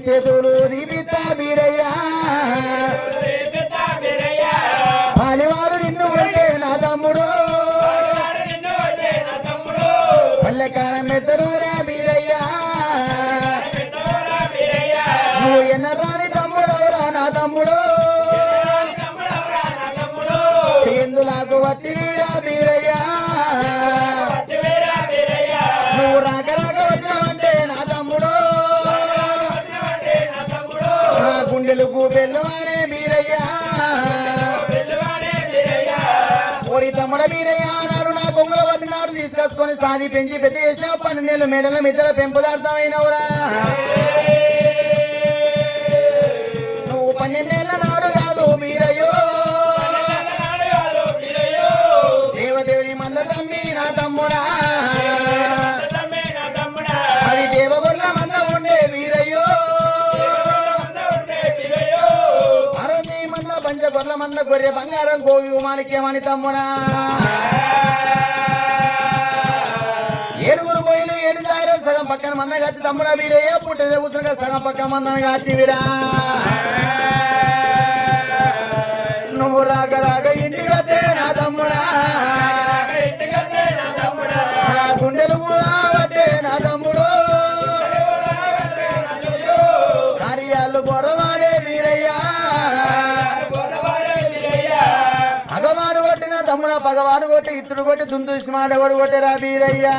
చేతులు దీపితా బీరయ్యా పాలివారు నిన్ను కొడితే నా తమ్ముడు పల్లెకాలం మెత్తరురా బీరయ్యా నువ్వు ఎన్నరాని తమ్ముడవురా నా తమ్ముడు ఎందులాకు వట్టిరా బీరయ్యా నువ్వు రాక వచ్చినావంటే నా తమ్ముడు నా గుండెలకు బెల్లవాడే బీరయ్యా ఓరి తమ్ముడ బీరయ్యా నాడు నా బొమ్మల వద్ద నాడు తీసుకొచ్చుకొని సాది పెంచి పెద్ద చేసిన 12 ఏళ్ళు మెడల మిద్దల పెంపుదార్థమైనవురా నువ్వు 12 ఏళ్ళ నాడు కాదు బీరయ్యో దేవదేవుని మంద తమ్మి నా తమ్ముడా అది దేవగొల్ల మంద ఉండే వీరయ్యో అరవై మంద పంచగొర్ల మంద గొర్రె బంగారం గోగి మాణిక్యమని తమ్ముడా ఏడుగురు పోయిలు 7 దాయిరం సగం పక్కన మంద కాచి తమ్ముడా వీరయ్య పుట్టిన కూర్చుగా సగం పక్క మందని కాచి వీరా నువ్వు రాక రాక ఇంటికి వస్తే నా తమ్ముడా గుండెలు కూడా పట్టే నా తమ్ముడు కార్యాలు బొరవాడే వీరయ్యా అగవాడు కొట్టిన తమ్ముడ పగవాడు కొట్టి ఇతడు కొట్టి దుందుసి మాడవాడు కొట్టేరా వీరయ్యా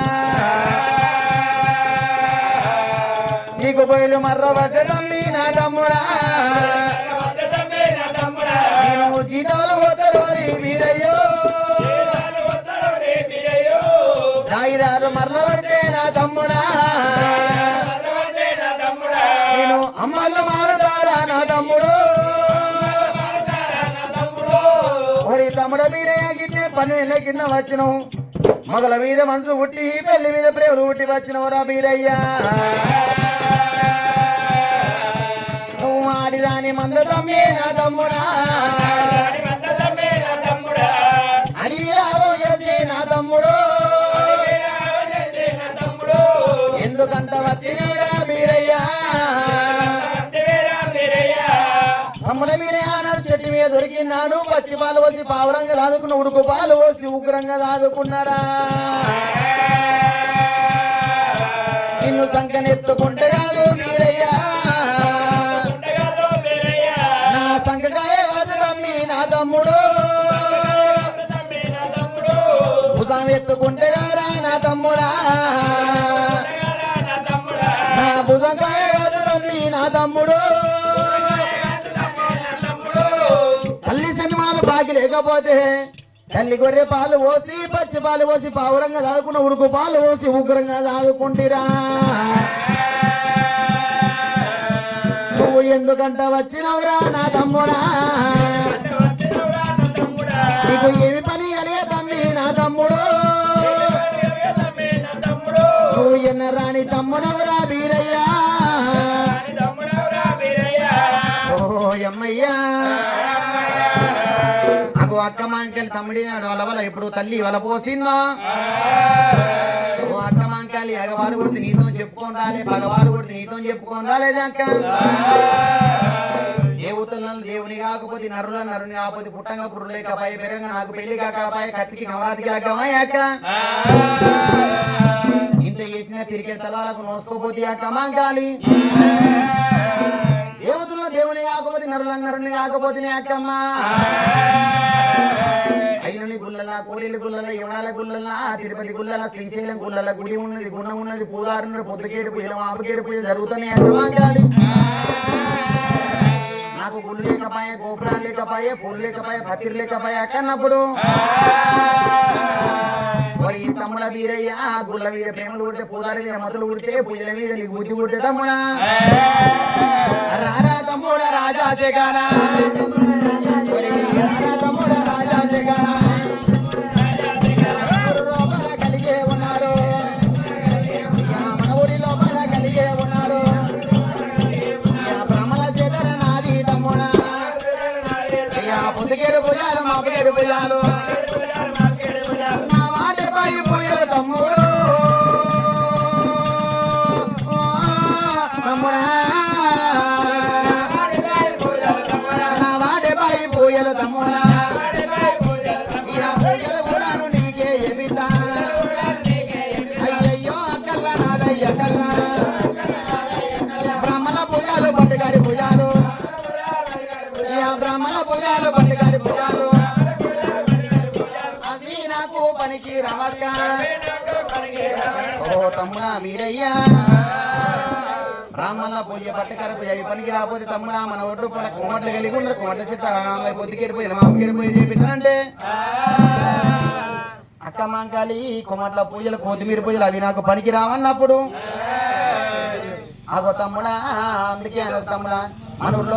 నీకు పోయిలు మర్ర పట్టే తమ్మి నా తమ్ముడా నేను జీతాలు కొట్టరు వీరయ్యో నాయిరాలు మరల పడితే నా తమ్ముడా నేను అమ్మలు మారుతాడా నా తమ్ముడు ఒరి తమ్ముడ మీరయ్య గిట్టే 12 కింద వచ్చినవు మగల మీద మనసు పుట్టి పెళ్లి మీద ప్రేమలు పుట్టి వచ్చినవురా బీరయ్యా నువ్వు ఆడిదాని మంద తమ్మే నా తమ్ముడా అడివి లాభం చేసే నా తమ్ముడు ఎందుకంట వత్తిరా బీరయ్యా తమ్ముడ మీరయ్య నాడు చెట్టు మీద దొరికినాడు పచ్చి పాలు పోసి పావురంగా దాదుకున్న ఉడుకు పాలు పోసి ఉగ్రంగా దాదుకున్నారా నిన్ను సంకనెత్తుకుంటే కాదు బీరయ్యా నా సంకకాయ వదలమ్మి నా తమ్ముడు భుజం ఎత్తుకుంటే కారా నా తమ్ముడా నా భుజంకాయ వదలమ్మి నా తమ్ముడు తల్లి సినిమాలు బాకి లేకపోతే తల్లి గొర్రె పాలు పోసి పచ్చి పాలు పోసి పావురంగా దాదుకున్న ఉడుకు పాలు పోసి ఉగ్రంగా దాదుకుంటిరా నువ్వు ఎందుకంట వచ్చినవురా నా తమ్ముడా నీకు ఏమి పని కలిగే తమ్మి నా తమ్ముడు నువ్వు ఎన్న రాణి తమ్ముడవురా బీరయ్యా ఓ అమ్మయ్యా నాకు అక్క మాంకాయలు తమ్ముడినాడు వాళ్ళ వల్ల ఇప్పుడు తల్లి వల పోసిందా ఓ అక్క మాంకాయలు ఎగవారు కొడితే నీతో చెప్పుకొని రాలే పగవారు కొడితే నీతో చెప్పుకొని రాలేదే అక్క దేవతలను దేవుని కాకపోతే నరుని కాకపోతే పుట్టంగా పురుడు లేకపోయే పెరగ నాకు పెళ్లి కాకపోయే కత్తికి నవరాత్రి కాకమాయ అక్క ఇంత చేసిన పిరికెట్ తలవాళ్ళకు నోసుకోపోతే అక్క మాంకాలి దేవతలను దేవుని కాకపోతే నరుని కాకపోతే అక్కమ్మా ఐలుని గుళ్ళల కోడేలు గుళ్ళల యువనాల గుళ్ళల తిరుపతి గుళ్ళల శ్రీశైలం గుళ్ళల గుడి ఉన్నది గుండం ఉన్నది పూదారున్నది పొద్దుకేడు పూజలు ఆపుకేడు పూజలు జరుగుతున్నాయి అక్కమాంకాలి నాకు గుళ్ళు లేకపోయే గోపురాలు లేకపోయే పూలు లేకపోయే పత్తిరి లేకపోయే అక్కన్నప్పుడు మరి తమ్ముడ వీరయ్య గుళ్ళ మీద ప్రేమలు ఉడితే పూదారి మీద మతులు ఉడితే పూజల మీద నీకు బుద్ధి ఉడితే తమ్ముడా రారా తమ్ముడ రాజా జగానా తమ్ముడ రాజా జగానా కలిగే ఉన్నారు మన ఊరి లోపల కలిగే ఉన్నారు బ్రహ్మల చేతర నాది తమ్ముడా పొద్దుకేడు పూజాలు మాపుకేడు పూజాలు నా వాటిపై పూజలు తమ్ముడు తమ్ముడా నాకు పనికి రమక్క ఓ తమ్ముడా మీరయ్యా బ్రాహ్మణ పూజ పట్టకరకు అవి పనికి రాకపోతే తమ్ముడా మన ఒడ్డు పడ కోమట్లు కలిగి ఉండరు కోమట్ల చెట్ట పొద్దుకెడిపోయి మామకెడిపోయి చేపిస్తానంటే అక్క మాంకాలి కొమట్ల పూజలు కొత్తిమీర పూజలు అవి నాకు పనికి రావన్నప్పుడు ఆగో తమ్ముడా అందుకే తమ్ముడా మన ఊళ్ళో